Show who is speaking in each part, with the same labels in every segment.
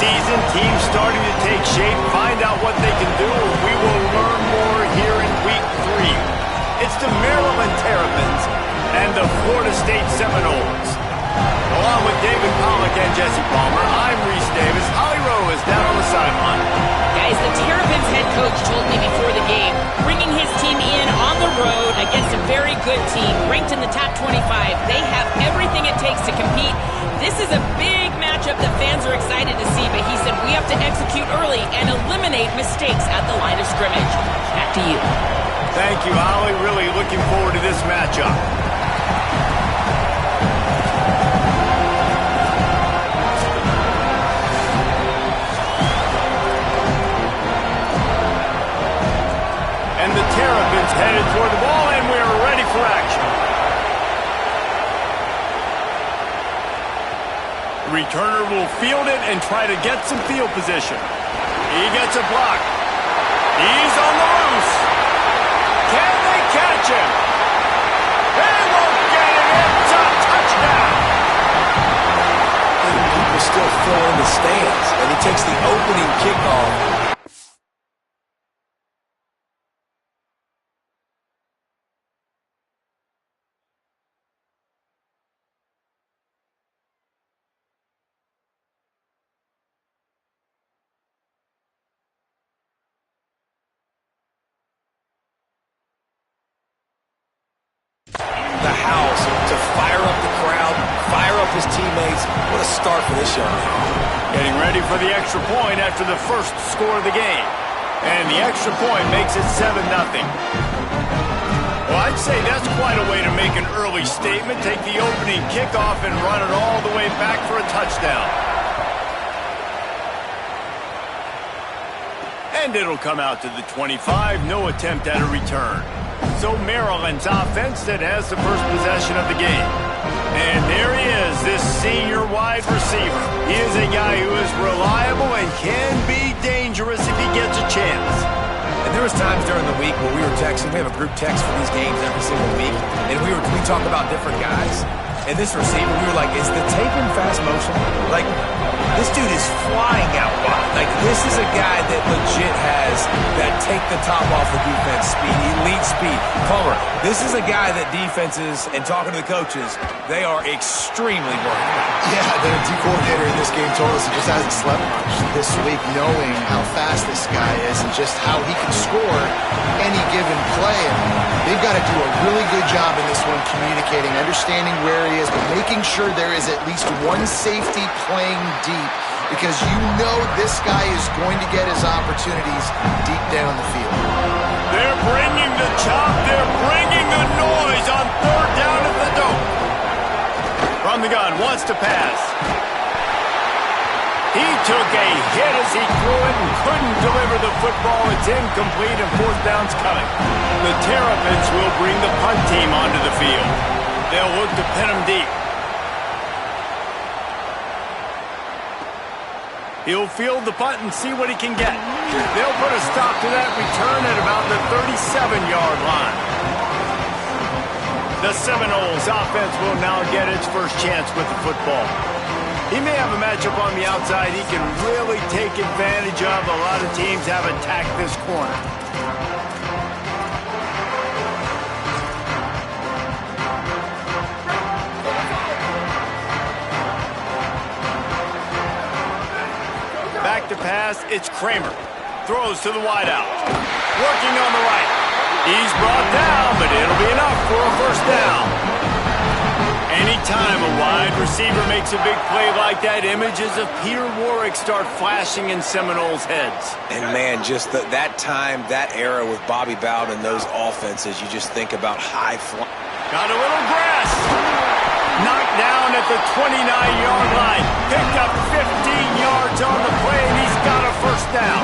Speaker 1: season, teams starting to take shape, find out what they can do. We will learn more here in Week 3. It's the Maryland Terrapins and the Florida State Seminoles. Along with David Pollack and Jesse Palmer, I'm Reese Davis. Holly Rowe is down on the sideline.
Speaker 2: Guys, the Terrapins head coach told me before the game, bringing his team in on the road against a very good team, ranked in the top 25. They have everything it takes to compete. This is a big matchup that fans are excited to see, but he said we have to execute early and eliminate mistakes at the line of scrimmage. Back to you.
Speaker 1: Thank you, Holly. Really looking forward to this matchup. And the Terrapins headed toward the ball, and we are ready for action. The returner will field it and try to get some field position. He gets a block. He's on the loose. Can they catch him? They won't get it. It's a touchdown.
Speaker 3: And people still fill in the stands, and he takes the opening kickoff. The house to fire up the crowd, fire up his teammates. What a start for this young man.
Speaker 1: Getting ready for the extra point after the first score of the game. And the extra point makes it 7-0. Well, I'd say that's quite a way to make an early statement. Take the opening kickoff and run it all the way back for a touchdown. And it'll come out to the 25. No attempt at a return. So Maryland's offense that has the first possession of the game. And there he is, this senior wide receiver. He is a guy who is reliable and can be dangerous if he gets a chance.
Speaker 3: And there was times during the week where we were texting. We have a group text for these games every single week. And we talk about different guys. And this receiver, we were like, is the tape in fast motion? Like, this dude is flying out wide. Like, this is a guy that legit has that take the top off the defense speed, elite speed. Palmer, this is a guy that defenses, and talking to the coaches, they are extremely worried about.
Speaker 4: Yeah, the D coordinator in this game told us he just hasn't slept much this week, knowing how fast this guy is and just how he can score any given play. And they've got to do a really good job in this one communicating, understanding where he is, but making sure there is at least one safety playing deep, because you know this guy is going to get his opportunities deep down the field.
Speaker 1: They're bringing the chop. They're bringing the noise on third down at the dome. From the gun, wants to pass. He took a hit as he threw it and couldn't deliver the football. It's incomplete and fourth down's coming. The Terrapins will bring the punt team onto the field. They'll look to pin him deep. He'll field the punt and see what he can get. They'll put a stop to that return at about the 37-yard line. The Seminoles offense will now get its first chance with the football. He may have a matchup on the outside he can really take advantage of. A lot of teams have attacked this corner. Back to pass, it's Kramer. Throws to the wideout. Working on the right. He's brought down, but it'll be enough for a first down. Anytime a wide receiver makes a big play like that, images of Peter Warwick start flashing in Seminoles' heads.
Speaker 3: And, man, just that time, that era with Bobby Bowden and those offenses, you just think about high flying.
Speaker 1: Got a little grass. Knocked down at the 29-yard line. Picked up 15 yards on the play, and he's got a first down.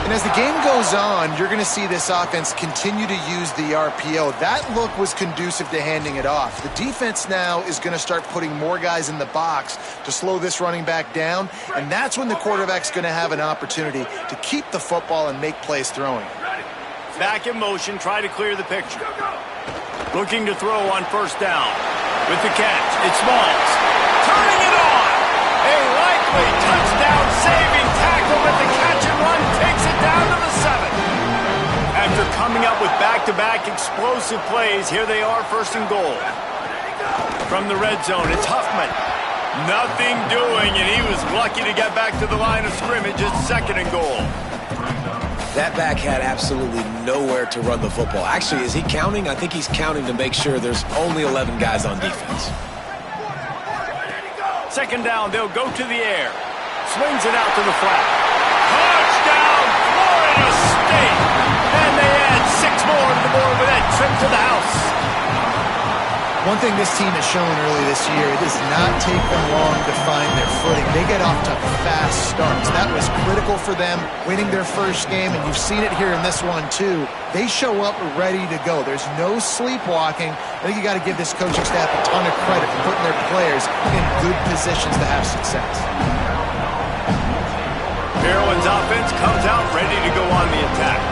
Speaker 4: And as the game goes on, you're going to see this offense continue to use the RPO. That look was conducive to handing it off. The defense now is going to start putting more guys in the box to slow this running back down, and that's when the quarterback's going to have an opportunity to keep the football and make plays throwing.
Speaker 1: Back in motion, try to clear the picture. Looking to throw on first down. With the catch, it's Smalls. Turning it on! A likely touchdown open with the catch and run, takes it down to the 7. After coming up with back-to-back explosive plays, here they are, first and goal. From the red zone, it's Huffman. Nothing doing, and he was lucky to get back to the line of scrimmage at second and goal.
Speaker 3: That back had absolutely nowhere to run the football. Actually, is he counting? I think he's counting to make sure there's only 11 guys on defense.
Speaker 1: Second down, they'll go to the air. Swings it out to the flat. Touchdown, Florida State! And they add 6 more to the board with that trip to the house.
Speaker 4: One thing this team has shown early this year, it does not take them long to find their footing. They get off to fast starts. That was critical for them, winning their first game, and you've seen it here in this one too. They show up ready to go. There's no sleepwalking. I think you got to give this coaching staff a ton of credit for putting their players in good positions to have success.
Speaker 1: Maryland's offense comes out ready to go on the attack.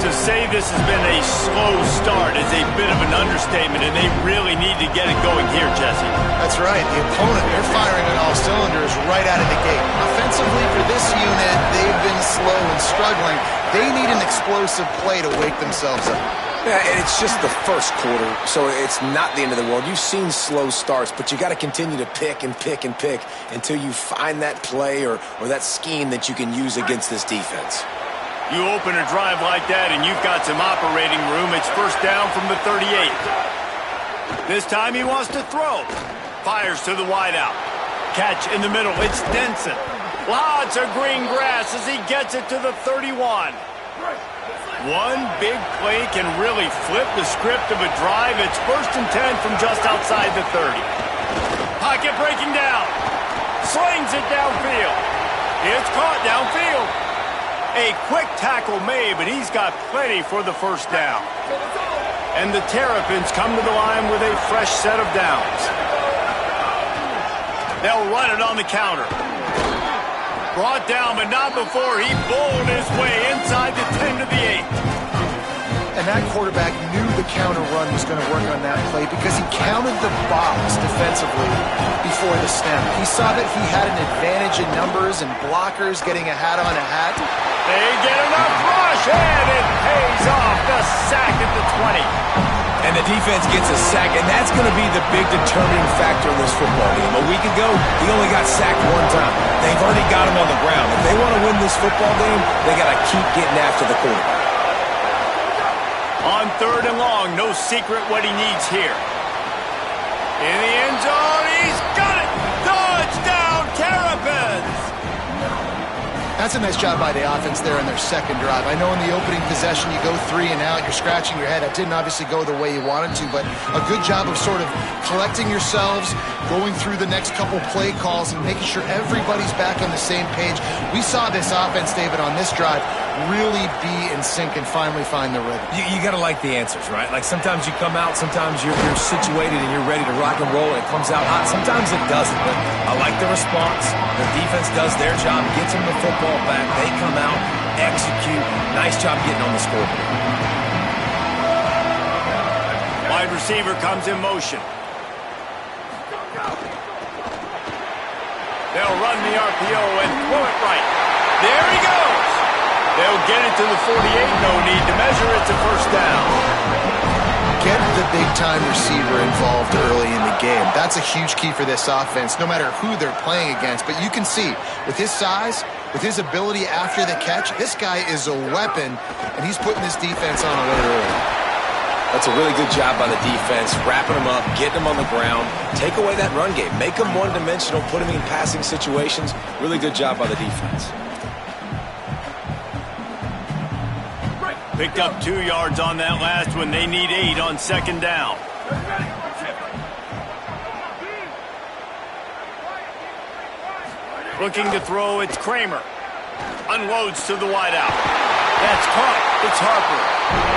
Speaker 1: To say this has been a slow start is a bit of an understatement, and they really need to get it going here, Jesse.
Speaker 4: That's right. The opponent, they're firing on all cylinders right out of the gate. Offensively, for this unit, they've been slow and struggling. They need an explosive play to wake themselves up.
Speaker 3: Yeah, and it's just the first quarter, so it's not the end of the world. You've seen slow starts, but you got to continue to pick and pick and pick until you find that play or that scheme that you can use against this defense.
Speaker 1: You open a drive like that and you've got some operating room. It's first down from the 38. This time he wants to throw. Fires to the wideout. Catch in the middle. It's Denson. Lots of green grass as he gets it to the 31. One big play can really flip the script of a drive. It's first and 10 from just outside the 30. Pocket breaking down. Slings it downfield. It's caught downfield. A quick tackle made, but he's got plenty for the first down. And the Terrapins come to the line with a fresh set of downs. They'll run it on the counter. Brought down, but not before he bowled his way inside the 10 to the 8.
Speaker 4: And that quarterback knew the counter run was going to work on that play because he counted the box defensively before the snap. He saw that he had an advantage in numbers and blockers getting a hat on a hat.
Speaker 1: They get enough rush, and it pays off. The sack at the 20.
Speaker 3: And the defense gets a sack, and that's going to be the big determining factor in this football game. A week ago, he only got sacked one time. They've already got him on the ground. If they want to win this football game, they got to keep getting after the quarterback.
Speaker 1: On third and long, no secret what he needs here. In the end zone, he's got it! Touchdown, Terrapins!
Speaker 4: That's a nice job by the offense there in their second drive. I know in the opening possession you go 3 and out, you're scratching your head. That didn't obviously go the way you wanted to, but a good job of sort of collecting yourselves, going through the next couple play calls, and making sure everybody's back on the same page. We saw this offense, David, on this drive really be in sync and finally find the rhythm.
Speaker 3: You got to like the answers, right? Like sometimes you come out, sometimes you're situated and you're ready to rock and roll and it comes out hot. Sometimes it doesn't, but I like the response. The defense does their job, gets them the football back. They come out, execute. Nice job getting on the scoreboard.
Speaker 1: Wide receiver comes in motion. They'll run the RPO and throw it right. There he goes. They'll get it to the 48. No need to measure. It's a first down.
Speaker 4: Get the big-time receiver involved early in the game. That's a huge key for this offense, no matter who they're playing against. But you can see, with his size, with his ability after the catch, this guy is a weapon, and he's putting this defense on alert early.
Speaker 3: That's a really good job by the defense, wrapping them up, getting them on the ground, take away that run game, make them one-dimensional, put them in passing situations. Really good job by the defense.
Speaker 1: Picked up 2 yards on that last one. They need 8 on second down. Looking to throw, it's Kramer. Unloads to the wideout. That's caught. It's Harper.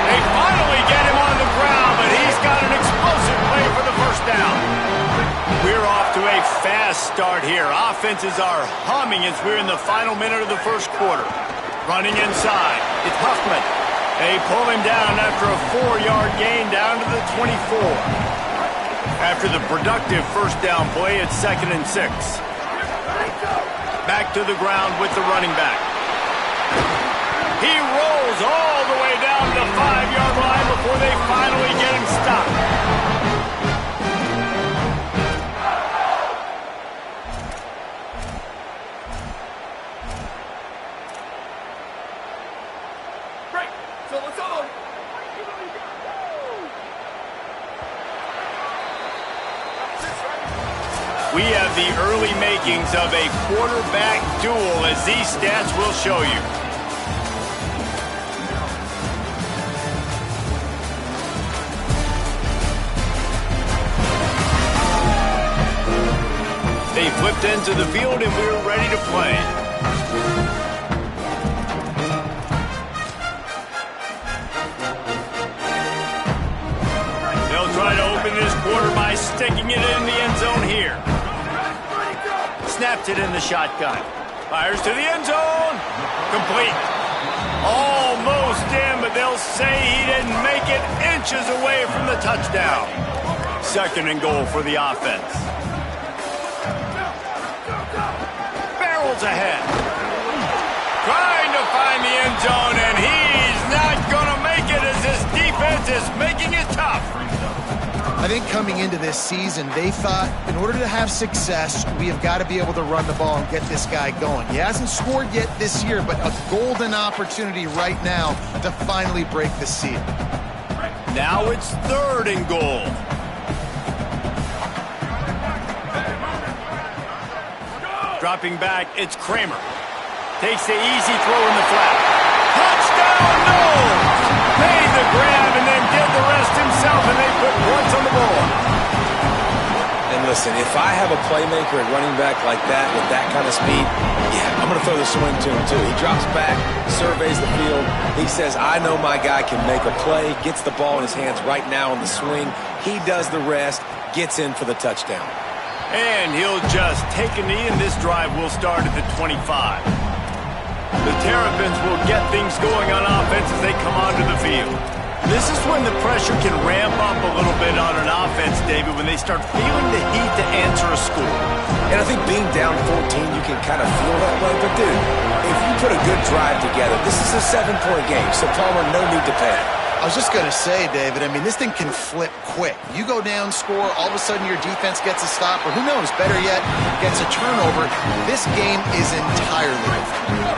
Speaker 1: They finally get him on the ground, but he's got an explosive play for the first down. We're off to a fast start here. Offenses are humming as we're in the final minute of the first quarter. Running inside. It's Huffman. They pull him down after a 4-yard gain down to the 24. After the productive first down play, it's 2nd and 6. Back to the ground with the running back. He rolls all the way down to the 5-yard line before they finally get him stopped. We have the early makings of a quarterback duel, as these stats will show you. They flipped into the field, and we're ready to play. They'll try to open this quarter by sticking it in the end zone here. Snapped it in the shotgun. Fires to the end zone. Complete. Almost in, but they'll say he didn't make it, inches away from the touchdown. 2nd and goal for the offense. Barrels ahead. Trying to find the end zone, and he's not going to make it as this defense is making it tough.
Speaker 4: I think coming into this season, they thought in order to have success, we have got to be able to run the ball and get this guy going. He hasn't scored yet this year, but a golden opportunity right now to finally break the seal.
Speaker 1: Now it's 3rd and goal. Dropping back, it's Kramer. Takes the easy throw in the flat. Touchdown, no! Made the grab and then did the rest himself, and they put points on the board.
Speaker 3: And listen, if I have a playmaker at running back like that with that kind of speed, yeah, I'm going to throw the swing to him too. He drops back, surveys the field. He says, I know my guy can make a play, gets the ball in his hands right now on the swing. He does the rest, gets in for the touchdown.
Speaker 1: And he'll just take a knee, and this drive will start at the 25. The Terrapins will get things going on offense as they come onto the field. This is when the pressure can ramp up a little bit on an offense, David, when they start feeling the heat to answer a score.
Speaker 3: And I think being down 14, you can kind of feel that way. But, dude, if you put a good drive together, this is a 7-point game, so Palmer, no need to panic.
Speaker 4: I was just going to say, David, I mean, this thing can flip quick. You go down, score, all of a sudden your defense gets a stop, or who knows, better yet, gets a turnover. This game is entirely different.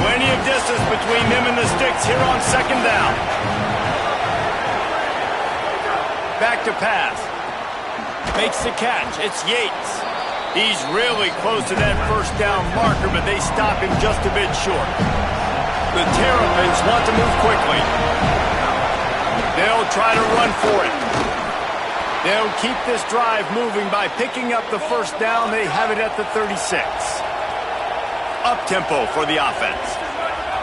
Speaker 1: Plenty of distance between them and the sticks here on 2nd down. Back to pass. Makes the catch. It's Yates. He's really close to that 1st down marker, but they stop him just a bit short. The Terrapins want to move quickly. They'll try to run for it. They'll keep this drive moving by picking up the 1st down. They have it at the 36. Up-tempo for the offense.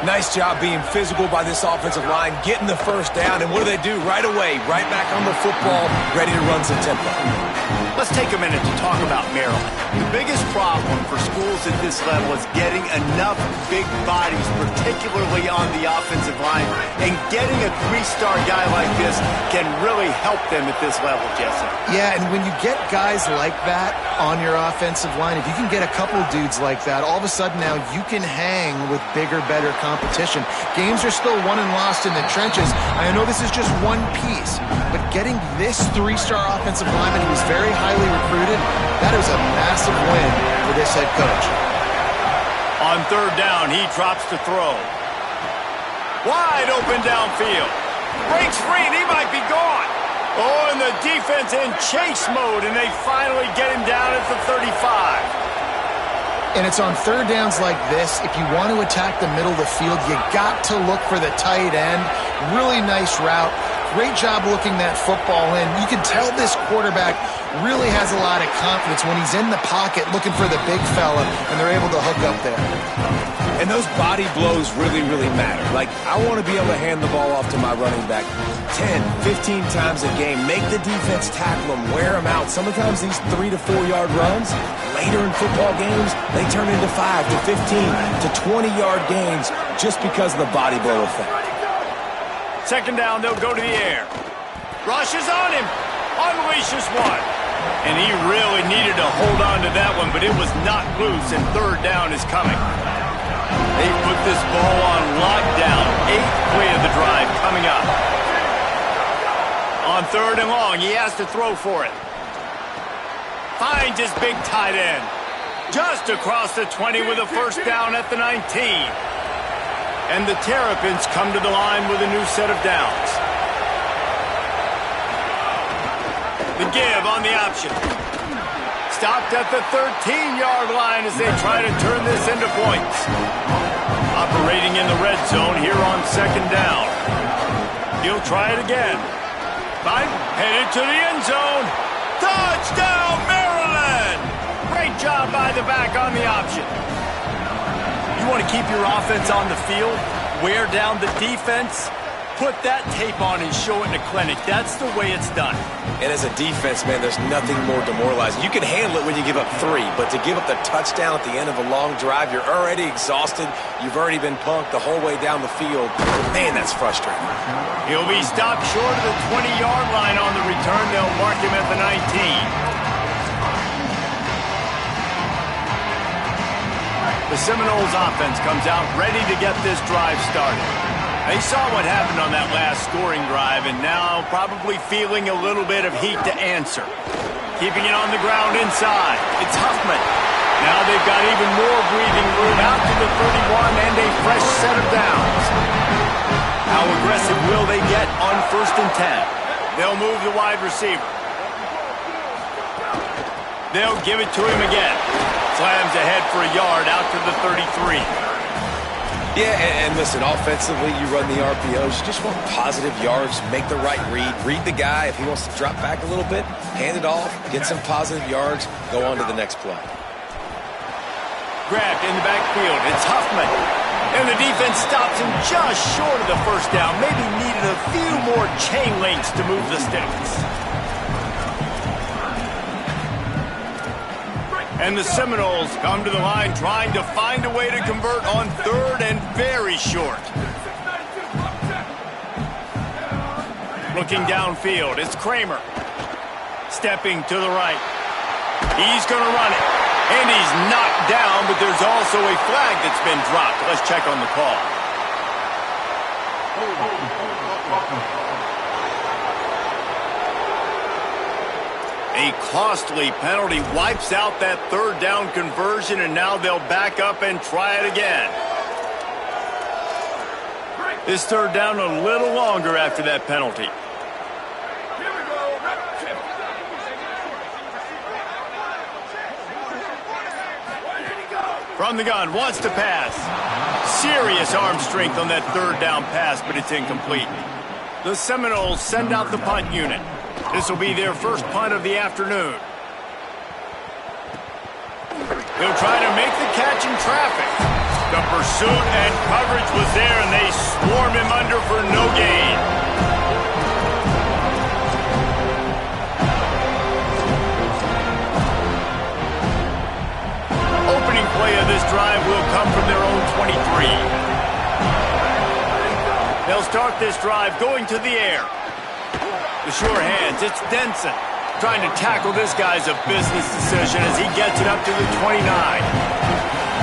Speaker 3: Nice job being physical by this offensive line, getting the 1st down, and what do? Right away, right back on the football, ready to run some tempo.
Speaker 1: Let's take a minute to talk about Maryland. The biggest problem for schools at this level is getting enough big bodies, particularly on the offensive line, and getting a 3-star guy like this can really help them at this level, Jesse.
Speaker 4: Yeah, and when you get guys like that on your offensive line, if you can get a couple dudes like that, all of a sudden now you can hang with bigger, better competition. Games are still won and lost in the trenches. I know this is just one piece, but getting this 3-star offensive lineman who is very highly recruited, that is a massive win for this head coach.
Speaker 1: On 3rd down, he drops to throw. Wide open downfield. Breaks free, and he might be gone. Oh, and the defense in chase mode, and they finally get him down at the 35.
Speaker 4: And it's on 3rd downs like this, if you want to attack the middle of the field, you got to look for the tight end. Really nice route. Great job looking that football in. You can tell this quarterback really has a lot of confidence when he's in the pocket looking for the big fella, and they're able to hook up there.
Speaker 3: And those body blows really, really matter. Like, I want to be able to hand the ball off to my running back 10, 15 times a game. Make the defense tackle them, wear them out. Sometimes these 3 to 4 yard runs, later in football games, they turn into 5 to 15 to 20 yard gains just because of the body blow effect.
Speaker 1: 2nd down, they'll go to the air. Rushes on him. Unleashes one. And he really needed to hold on to that one, but it was not loose, and 3rd down is coming. They put this ball on lockdown. 8th play of the drive coming up. On 3rd and long, he has to throw for it. Finds his big tight end. Just across the 20 with a first down at the 19. And the Terrapins come to the line with a new set of downs. The give on the option. Stopped at the 13-yard line as they try to turn this into points. Operating in the red zone here on 2nd down. He'll try it again. Headed to the end zone. Touchdown, Maryland! Great job by the back on the option. You want to keep your offense on the field, wear down the defense, put that tape on and show it in a clinic. That's the way it's done.
Speaker 3: And as a defense, man, there's nothing more demoralizing. You can handle it when you give up 3, but to give up the touchdown at the end of a long drive, you're already exhausted. You've already been punked the whole way down the field. Man, that's frustrating.
Speaker 1: He'll be stopped short of the 20-yard line on the return. They'll mark him at the 19. The Seminoles offense comes out ready to get this drive started. They saw what happened on that last scoring drive and now probably feeling a little bit of heat to answer. Keeping it on the ground inside. It's Huffman. Now they've got even more breathing room out to the 31 and a fresh set of downs. How aggressive will they get on 1st and 10? They'll move the wide receiver. They'll give it to him again. Slams ahead for a yard out to the 33.
Speaker 3: Yeah, and listen, offensively, you run the RPOs. You just want positive yards, make the right read the guy. If he wants to drop back a little bit, hand it off, get some positive yards, go on to the next play.
Speaker 1: Grabbed in the backfield. It's Huffman. And the defense stops him just short of the first down. Maybe needed a few more chain links to move the sticks. And the Seminoles come to the line trying to find a way to convert on 3rd and very short. Looking downfield, it's Kramer. Stepping to the right. He's going to run it. And he's knocked down, but there's also a flag that's been dropped. Let's check on the call. A costly penalty wipes out that 3rd down conversion, and now they'll back up and try it again. This 3rd down a little longer after that penalty. From the gun, wants to pass. Serious arm strength on that 3rd down pass, but it's incomplete. The Seminoles send out the punt unit. This will be their first punt of the afternoon. He'll try to make the catch in traffic. The pursuit and coverage was there, and they swarm him under for no gain. Opening play of this drive will come from their own 23. They'll start this drive going to the air. The sure hands, it's Denson. Trying to tackle this guy's a business decision as he gets it up to the 29.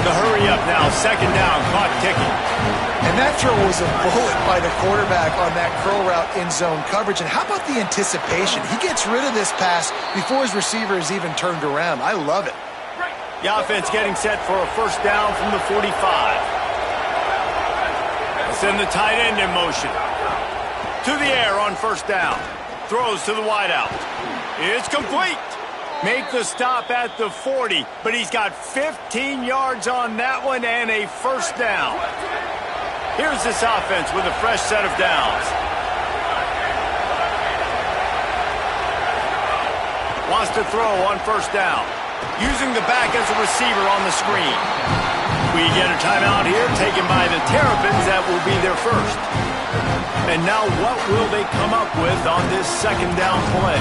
Speaker 1: The hurry up now, 2nd down, clock ticking.
Speaker 4: And that throw was a bullet by the quarterback on that curl route in zone coverage. And how about the anticipation? He gets rid of this pass before his receiver is even turned around. I love it.
Speaker 1: The offense getting set for a first down from the 45. Let's send the tight end in motion. To the air on 1st down. Throws to the wideout. It's complete. Make the stop at the 40, but he's got 15 yards on that one and a first down. Here's this offense with a fresh set of downs. Wants to throw on 1st down. Using the back as a receiver on the screen. We get a timeout here taken by the Terrapins. That will be their first. And now what will they come up with on this 2nd down play?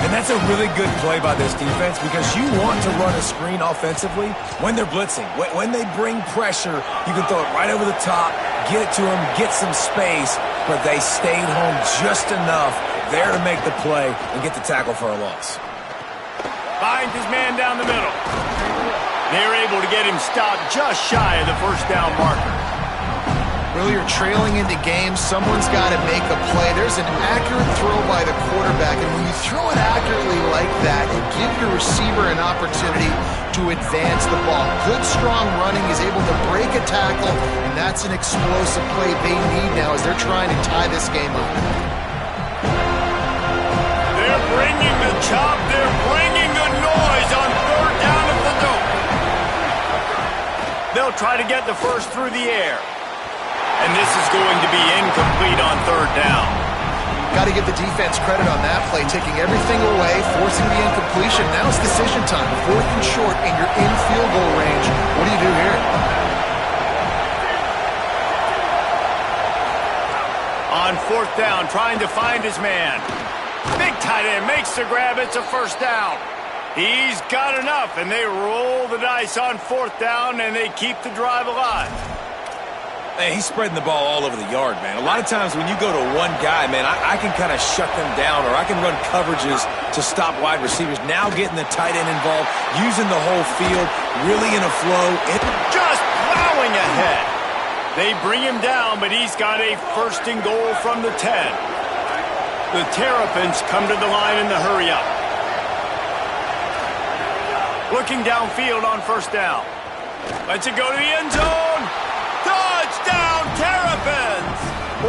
Speaker 3: And that's a really good play by this defense because you want to run a screen offensively when they're blitzing. When they bring pressure, you can throw it right over the top, get it to them, get some space, but they stayed home just enough there to make the play and get the tackle for a loss.
Speaker 1: Finds his man down the middle. They're able to get him stopped just shy of the first down marker.
Speaker 4: Really, you're trailing into games. Someone's got to make a play. There's an accurate throw by the quarterback, and when you throw it accurately like that, you give your receiver an opportunity to advance the ball. Good, strong running is able to break a tackle, and that's an explosive play they need now as they're trying to tie this game up.
Speaker 1: They're bringing the chop. They're bringing the noise on third down at the dope. They'll try to get the first through the air. And this is going to be incomplete on third down.
Speaker 4: Got to give the defense credit on that play, taking everything away, forcing the incompletion. Now it's decision time. 4th and short, and you're in field goal range. What do you do here?
Speaker 1: On 4th down, trying to find his man. Big tight end makes the grab. It's a first down. He's got enough, and they roll the dice on 4th down, and they keep the drive alive.
Speaker 3: Man, he's spreading the ball all over the yard, man. A lot of times when you go to one guy, man, I can kind of shut them down, or I can run coverages to stop wide receivers. Now getting the tight end involved, using the whole field, really in a flow.
Speaker 1: Just plowing ahead. They bring him down, but he's got a 1st and goal from the 10. The Terrapins come to the line in the hurry-up. Looking downfield on 1st down. Lets it go to the end zone. Touchdown, Terrapins!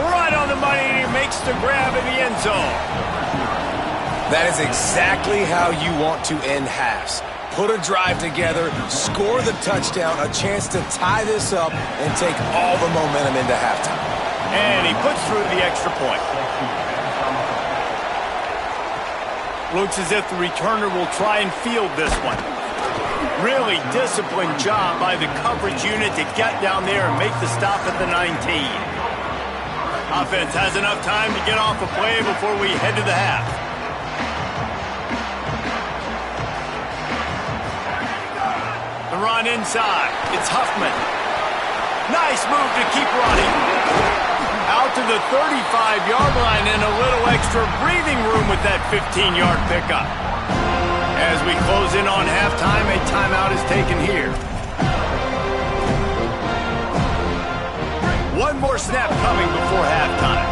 Speaker 1: Right on the money, and he makes the grab in the end zone.
Speaker 3: That is exactly how you want to end halves. Put a drive together, score the touchdown, a chance to tie this up, and take all the momentum into halftime.
Speaker 1: And he puts through the extra point. Looks as if the returner will try and field this one. Really disciplined job by the coverage unit to get down there and make the stop at the 19. Offense has enough time to get off a play before we head to the half. The run inside. It's Huffman. Nice move to keep running. Out to the 35-yard line and a little extra breathing room with that 15-yard pickup. As we close in on halftime, a timeout is taken here. One more snap coming before halftime.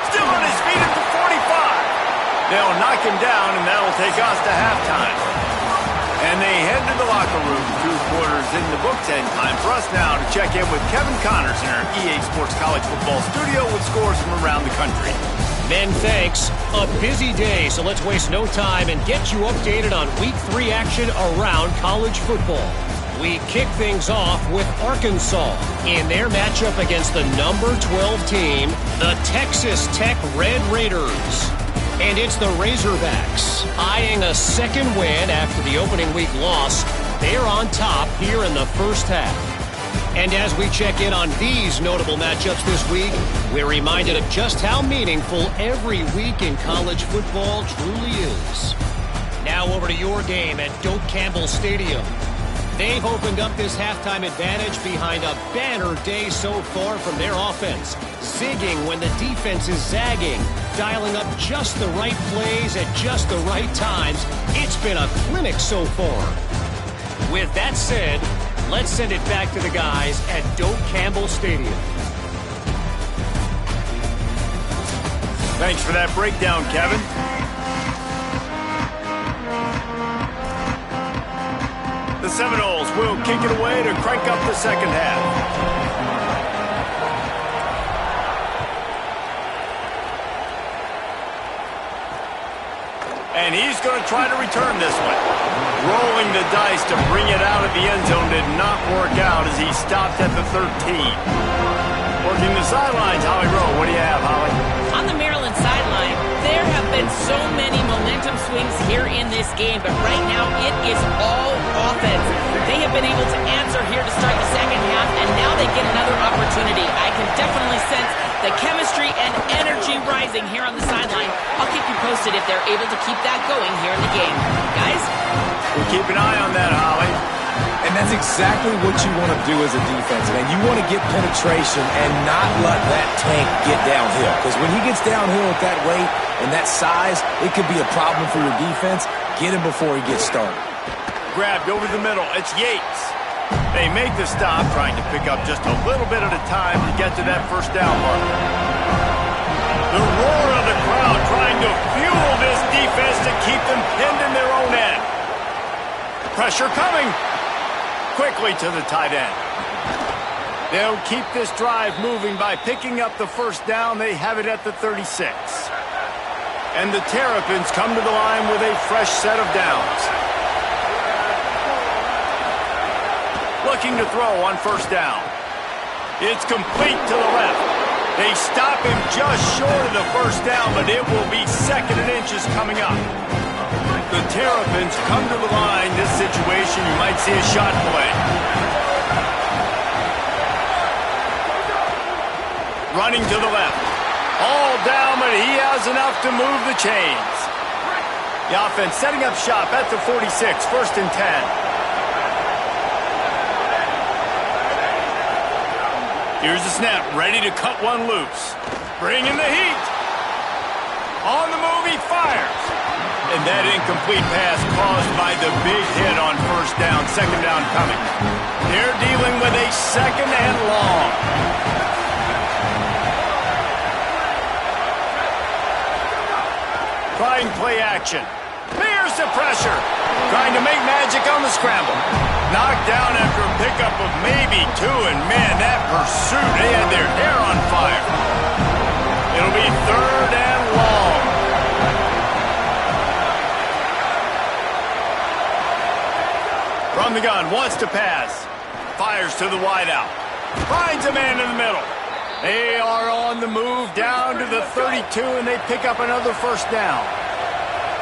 Speaker 1: Still on his feet at the 45. They'll knock him down, and that'll take us to halftime. And they head to the locker room. 2 quarters in the books, and time for us now to check in with Kevin Connors in our EA Sports College Football studio with scores from around the country.
Speaker 5: Men, thanks. A busy day, so let's waste no time and get you updated on Week 3 action around college football. We kick things off with Arkansas in their matchup against the number 12 team, the Texas Tech Red Raiders. And it's the Razorbacks, eyeing a second win after the opening week loss. They're on top here in the first half. And as we check in on these notable matchups this week, we're reminded of just how meaningful every week in college football truly is. Now over to your game at Doak Campbell Stadium. They've opened up this halftime advantage behind a banner day so far from their offense. Zigging when the defense is zagging, dialing up just the right plays at just the right times. It's been a clinic so far. With that said, let's send it back to the guys at Doak Campbell Stadium.
Speaker 1: Thanks for that breakdown, Kevin. The Seminoles will kick it away to crank up the second half. And he's going to try to return this one. Rolling the dice to bring it out of the end zone did not work out as he stopped at the 13. Working the sidelines, Holly Rowe. What do you have, Holly?
Speaker 2: On the Maryland sideline, there have been so many momentum swings here in this game, but right now it is all offense. They have been able to answer here to start the second half, and now they get another opportunity. I can definitely sense the chemistry and energy rising here on the sideline. I'll keep you posted if they're able to keep that going here in the game. Guys?
Speaker 1: We'll keep an eye on that, Holly.
Speaker 3: And that's exactly what you want to do as a defense, man. You want to get penetration and not let that tank get downhill. Because when he gets downhill at that weight and that size, it could be a problem for your defense. Get him before he gets started.
Speaker 1: Grabbed over the middle. It's Yates. They make the stop, trying to pick up just a little bit at a time to get to that first down mark. The roar of the crowd trying to fuel this defense to keep them pinned in their own end. Pressure coming. Quickly to the tight end. They'll keep this drive moving by picking up the first down. They have it at the 36. And the Terrapins come to the line with a fresh set of downs. Looking to throw on first down. It's complete to the left. They stop him just short of the first down, but it will be 2nd and inches coming up. The Terrapins come to the line. This situation, you might see a shot play. Running to the left. All down, but he has enough to move the chains. The offense setting up shop at the 46, 1st and 10. Here's the snap, ready to cut one loose. Bringing the heat. On the move, he fires. And that incomplete pass caused by the big hit on first down, 2nd down coming. They're dealing with a 2nd and long. Trying play action. Here's the pressure. Trying to make magic on the scramble. Knocked down after a pickup of maybe 2, and man, that pursuit, they had their hair on fire. It'll be 3rd and long. From the gun, wants to pass. Fires to the wideout. Finds a man in the middle. They are on the move down to the 32, and they pick up another first down.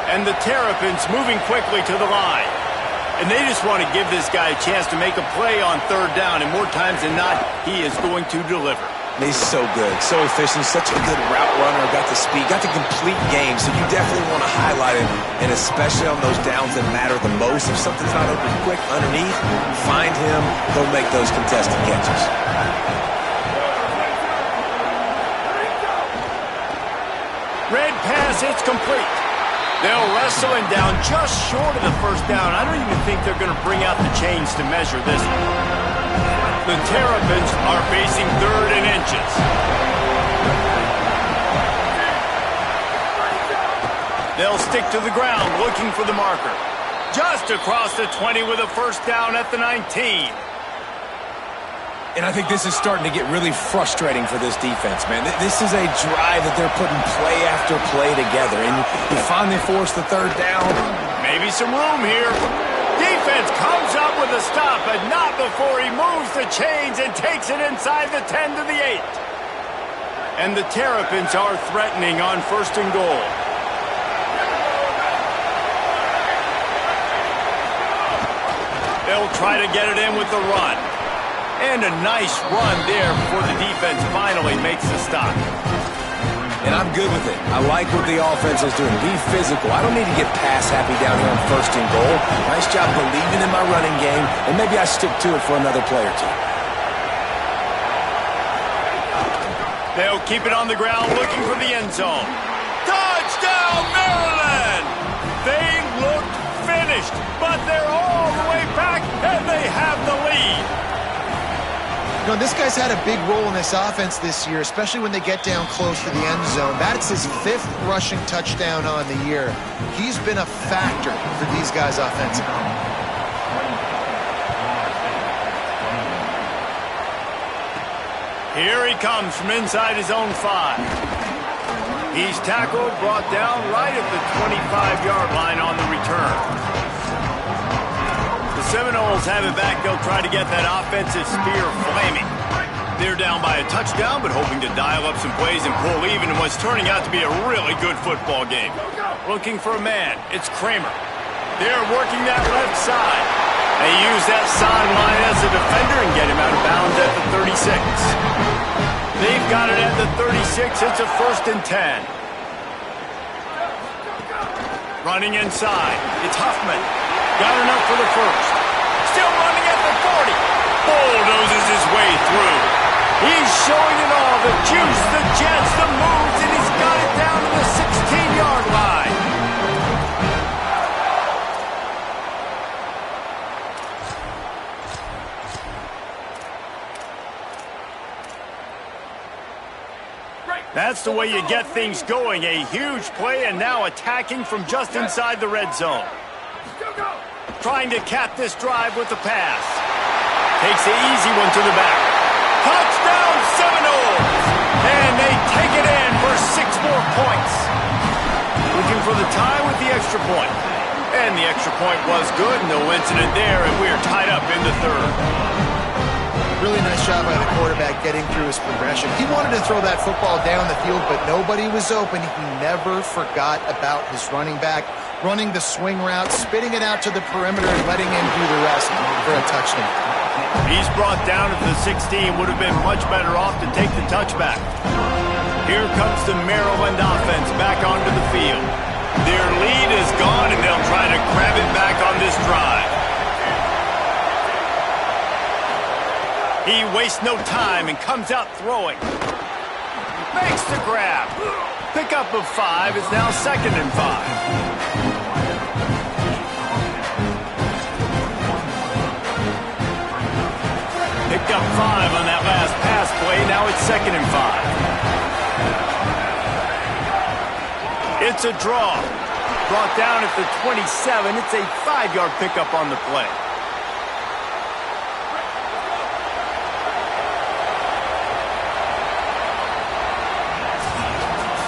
Speaker 1: And the Terrapins moving quickly to the line. And they just want to give this guy a chance to make a play on 3rd down, and more times than not, he is going to deliver.
Speaker 3: He's so good, so efficient, such a good route runner, got the speed, got the complete game, so you definitely want to highlight him, and especially on those downs that matter the most. If something's not open quick underneath, find him, go make those contested catches.
Speaker 1: Red pass, it's complete. They'll wrestle him down just short of the first down. I don't even think they're going to bring out the chains to measure this one. The Terrapins are facing 3rd and inches. They'll stick to the ground looking for the marker. Just across the 20 with a first down at the 19.
Speaker 3: And I think this is starting to get really frustrating for this defense, man. This is a drive that they're putting play after play together, and you finally force the 3rd down.
Speaker 1: Maybe some room here. Defense comes up with a stop, but not before he moves the chains and takes it inside the 10 to the 8. And the Terrapins are threatening on 1st and goal. They'll try to get it in with the run. And a nice run there before the defense finally makes the stop.
Speaker 3: And I'm good with it. I like what the offense is doing. Be physical. I don't need to get pass happy down here on 1st and goal. Nice job believing in my running game, and maybe I stick to it for another play or two.
Speaker 1: They'll keep it on the ground looking for the end zone. Touchdown, Maryland! They look finished, but they're all the way back, and they have the lead.
Speaker 4: You know, this guy's had a big role in this offense this year, especially when they get down close to the end zone. That's his 5th rushing touchdown on the year. He's been a factor for these guys offensively.
Speaker 1: Here he comes from inside his own 5. He's tackled, brought down right at the 25-yard line on the return. The Seminoles have it back. They'll try to get that offensive spear flaming. They're down by a touchdown, but hoping to dial up some plays and pull even in what's turning out to be a really good football game. Looking for a man. It's Kramer. They're working that left side. They use that sideline as a defender and get him out of bounds at the 36. They've got it at the 36. It's a 1st and 10. Running inside. It's Huffman. Got enough for the first. Still running it bulldozes his way through. He's showing it all, the juice, the jets, the moves, and he's got it down to the 16-yard line. That's the way you get things going. A huge play and now attacking from just inside the red zone. Trying to cap this drive with the pass. Takes the easy one to the back. Touchdown Seminoles! And they take it in for 6 more points. Looking for the tie with the extra point. And the extra point was good. No incident there, and we are tied up in the third.
Speaker 4: Really nice job by the quarterback getting through his progression. He wanted to throw that football down the field, but nobody was open. He never forgot about his running back, running the swing route, spitting it out to the perimeter, and letting him do the rest for a touchdown.
Speaker 1: He's brought down at the 16. Would have been much better off to take the touchback. Here comes the Maryland offense back onto the field. Their lead is gone, and they'll try to grab it back on this drive. He wastes no time and comes out throwing. Makes the grab. Pickup of 5 is now 2nd and 5. Picked up 5 on that last pass play. Now it's 2nd and 5. It's a draw. Brought down at the 27. It's a 5-yard pickup on the play.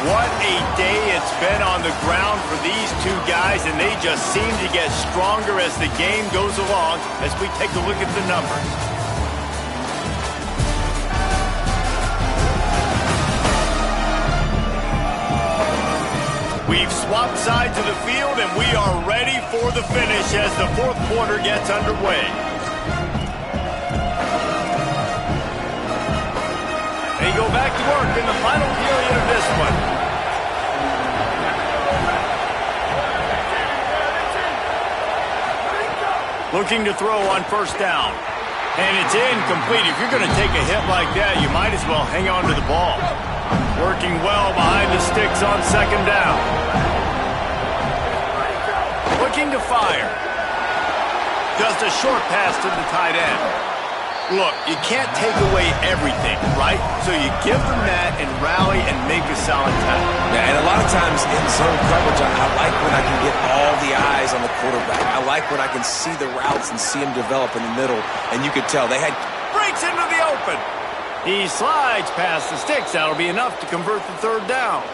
Speaker 1: What a day it's been on the ground for these two guys, and they just seem to get stronger as the game goes along as we take a look at the numbers. We've swapped sides of the field, and we are ready for the finish as the 4th quarter gets underway. They go back to work in the final period of this one. Looking to throw on 1st down. And it's incomplete. If you're going to take a hit like that, you might as well hang on to the ball. Working well behind the sticks on 2nd down. Looking to fire. Just a short pass to the tight end. Look, you can't take away everything, right? So you give them that and rally and make a solid tackle.
Speaker 3: Yeah, and a lot of times in zone coverage, I like when I can get all the eyes on the quarterback. I like when I can see the routes and see them develop in the middle. And you could tell they had...
Speaker 1: Breaks into the open. He slides past the sticks. That'll be enough to convert the 3rd down.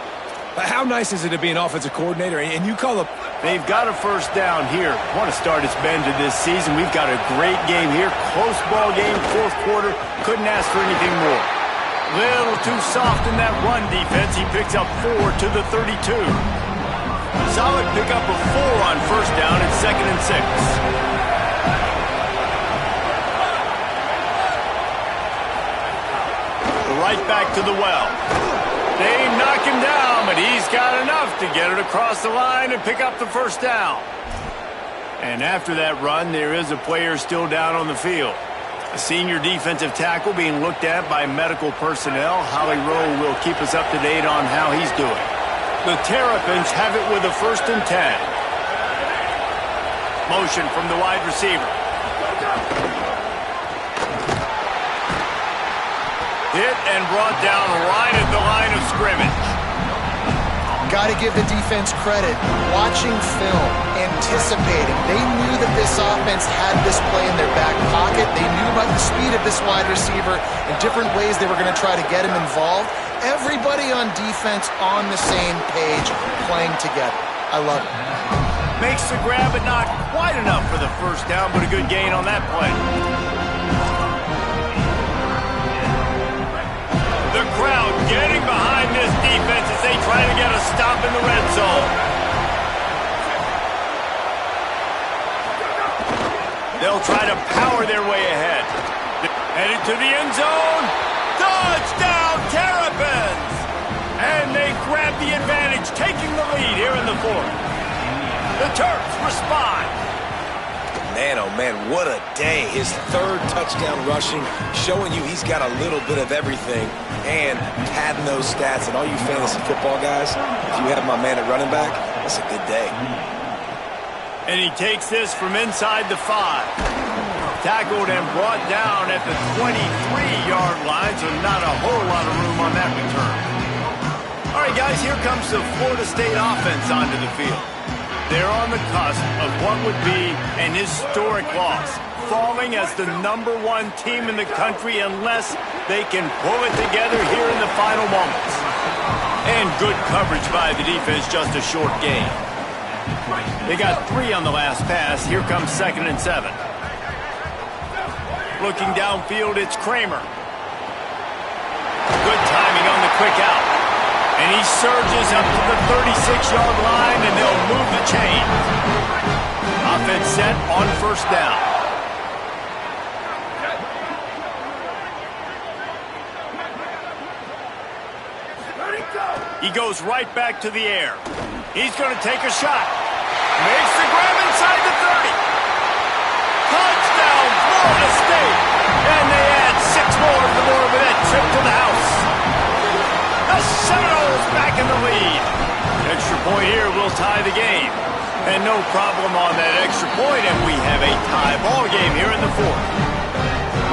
Speaker 3: How nice is it to be an offensive coordinator and you call up...
Speaker 1: They've got a 1st down here. Want to start its bend to this season. We've got a great game here. Close ball game, 4th quarter. Couldn't ask for anything more. Little too soft in that run defense. He picks up 4 to the 32. Solid pickup of 4 on 1st down and 2nd and 6. Right back to the well. They knock him down, but he's got enough to get it across the line and pick up the 1st down. And after that run, there is a player still down on the field. A senior defensive tackle being looked at by medical personnel. Holly Rowe will keep us up to date on how he's doing. The Terrapins have it with a 1st and 10. Motion from the wide receiver. Hit and brought down right at the line of scrimmage.
Speaker 4: Got to give the defense credit. Watching film, anticipating. They knew that this offense had this play in their back pocket. They knew about the speed of this wide receiver and different ways they were going to try to get him involved. Everybody on defense on the same page, playing together. I love it.
Speaker 1: Makes the grab, but not quite enough for the 1st down, but a good gain on that play. The crowd getting behind this defense as they try to get a stop in the red zone. They'll try to power their way ahead. Headed to the end zone. Touchdown, Terrapins! And they grab the advantage, taking the lead here in the 4th. The Terps respond.
Speaker 3: Man, oh man, what a day. His third touchdown rushing, showing you he's got a little bit of everything, and padding those stats. And all you fantasy football guys, if you have my man at running back, that's a good day.
Speaker 1: And he takes this from inside the 5. Tackled and brought down at the 23-yard line, so not a whole lot of room on that return. All right, guys, here comes the Florida State offense onto the field. They're on the cusp of what would be an historic loss, falling as the #1 team in the country unless they can pull it together here in the final moments. And good coverage by the defense, just a short gain. They got 3 on the last pass. Here comes 2nd and 7. Looking downfield, it's Kramer. Good timing on the quick out. And he surges up to the 36-yard line, and they'll move the chain. Offense set on 1st down. He goes right back to the air. He's going to take a shot. Makes the grab inside the 30. Touchdown, Florida State. And they add 6 more to the Morbidette trip to the house. The Seminoles back in the lead. Extra point here will tie the game. And no problem on that extra point, and we have a tie ball game here in the 4th.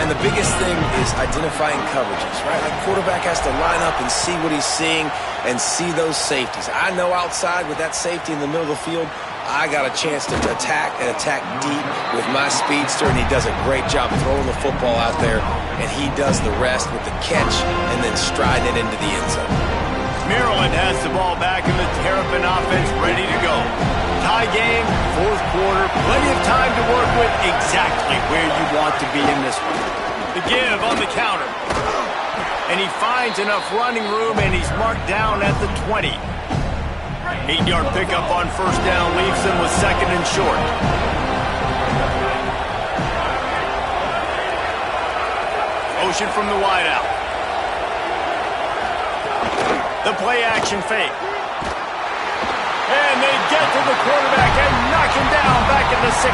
Speaker 3: And the biggest thing is identifying coverages, right? Like quarterback has to line up and see what he's seeing and see those safeties. I know outside with that safety in the middle of the field, I got a chance to attack and attack deep with my speedster, and he does a great job throwing the football out there, and he does the rest with the catch and then striding it into the end zone.
Speaker 1: Maryland has the ball back in the Terrapin offense ready to go. Tie game, 4th quarter, plenty of time to work with, exactly where you want to be in this one. The give on the counter. And he finds enough running room, and he's marked down at the 20. 8-yard pickup on 1st down leaves them with 2nd and short. Motion from the wideout. The play action fake. And they get to the quarterback and knock him down back at the 16.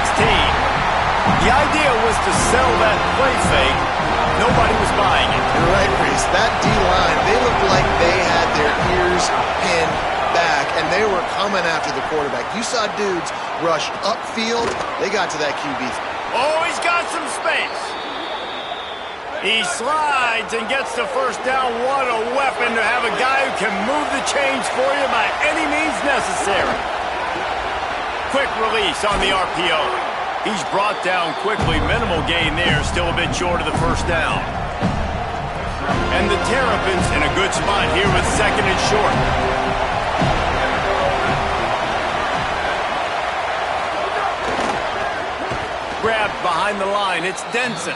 Speaker 1: The idea was to sell that play fake. Nobody was buying it.
Speaker 4: You're right, Reese. That D-line, they looked like they had their ears pinned back, and they were coming after the quarterback. You saw dudes rush upfield. They got to that QB.
Speaker 1: Oh, he's got some space. He slides and gets the 1st down. What a weapon to have a guy who can move the chains for you by any means necessary. Quick release on the RPO. He's brought down quickly. Minimal gain there. Still a bit short of the 1st down. And the Terrapins in a good spot here with 2nd and short. Grabbed behind the line. It's Denson.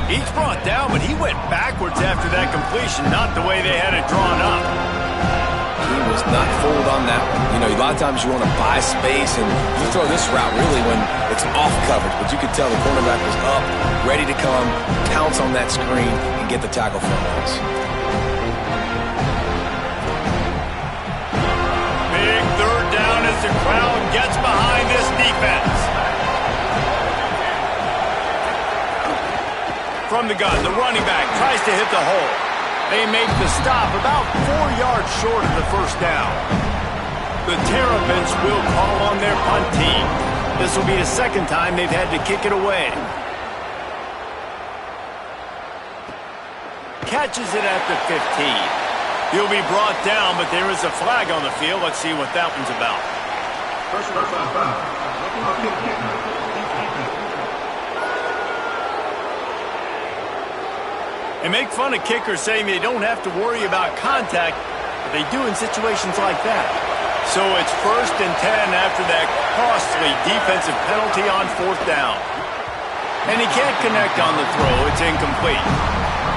Speaker 1: He's brought down, but he went backwards after that completion, not the way they had it drawn up.
Speaker 3: He was not fooled on that one. You know, a lot of times you want to buy space, and you throw this route really when it's off coverage, but you could tell the cornerback was up, ready to come, pounce on that screen, and get the tackle from us.
Speaker 1: Big 3rd down as the crowd gets behind this defense. From the gun, the running back tries to hit the hole. They make the stop about 4 yards short of the 1st down. The Terrapins will call on their punt team. This will be the 2nd time they've had to kick it away. Catches it at the 15. He'll be brought down, but there is a flag on the field. Let's see what that one's about. They make fun of kickers saying they don't have to worry about contact, but they do in situations like that. So it's 1st and 10 after that costly defensive penalty on 4th down. And he can't connect on the throw. It's incomplete.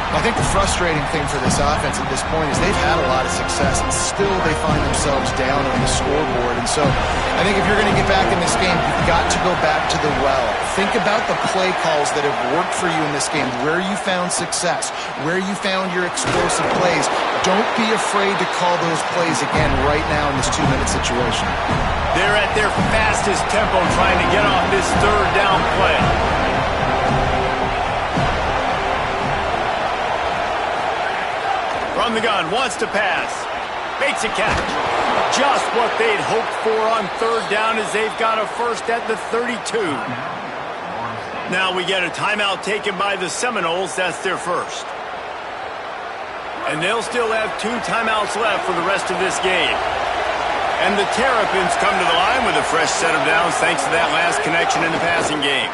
Speaker 4: I think the frustrating thing for this offense at this point is they've had a lot of success, and still they find themselves down on the scoreboard. And so I think if you're going to get back in this game, you've got to go back to the well. Think about the play calls that have worked for you in this game, where you found success, where you found your explosive plays. Don't be afraid to call those plays again right now in this 2-minute situation.
Speaker 1: They're at their fastest tempo trying to get off this third down play. From the gun, wants to pass. Makes a catch. Just what they'd hoped for on third down as they've got a first at the 32. Now we get a timeout taken by the Seminoles. That's their first. And they'll still have 2 timeouts left for the rest of this game. And the Terrapins come to the line with a fresh set of downs thanks to that last connection in the passing game.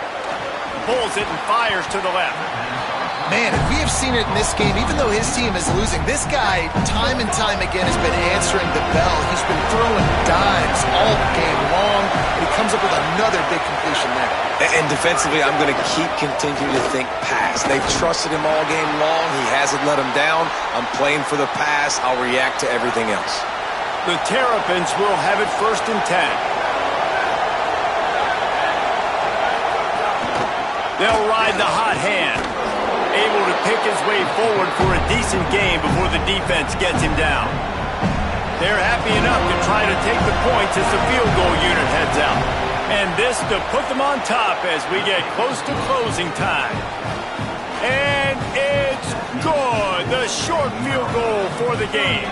Speaker 1: Pulls it and fires to the left.
Speaker 4: Man, if we have seen it in this game, even though his team is losing, this guy, time and time again, has been answering the bell. He's been throwing dimes all game long, and he comes up with another big completion there.
Speaker 3: And defensively, I'm going to continue to think pass. They've trusted him all game long. He hasn't let him down. I'm playing for the pass. I'll react to everything else.
Speaker 1: The Terrapins will have it 1st and 10. They'll ride the hot hand. Able to pick his way forward for a decent game before the defense gets him down. They're happy enough to try to take the points as the field goal unit heads out. And this to put them on top as we get close to closing time. And it's good. The short field goal for the game.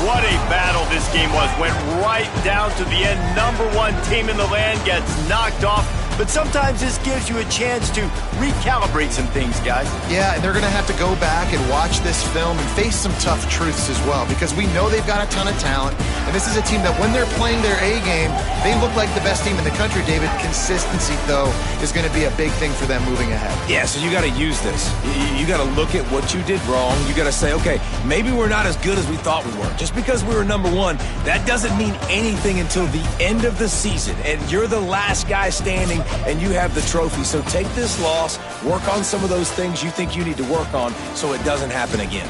Speaker 1: What a battle this game was. Went right down to the end. #1 team in the land gets knocked off. But sometimes this gives you a chance to recalibrate some things, guys.
Speaker 4: Yeah, and they're going to have to go back and watch this film and face some tough truths as well, because we know they've got a ton of talent, and this is a team that when they're playing their A game, they look like the best team in the country, David. Consistency, though, is going to be a big thing for them moving ahead.
Speaker 3: Yeah, so you got to use this. You got to look at what you did wrong. You got to say, okay, maybe we're not as good as we thought we were. Just because we were #1, that doesn't mean anything until the end of the season, and you're the last guy standing, and you have the trophy. So take this loss, work on some of those things you think you need to work on so it doesn't happen again.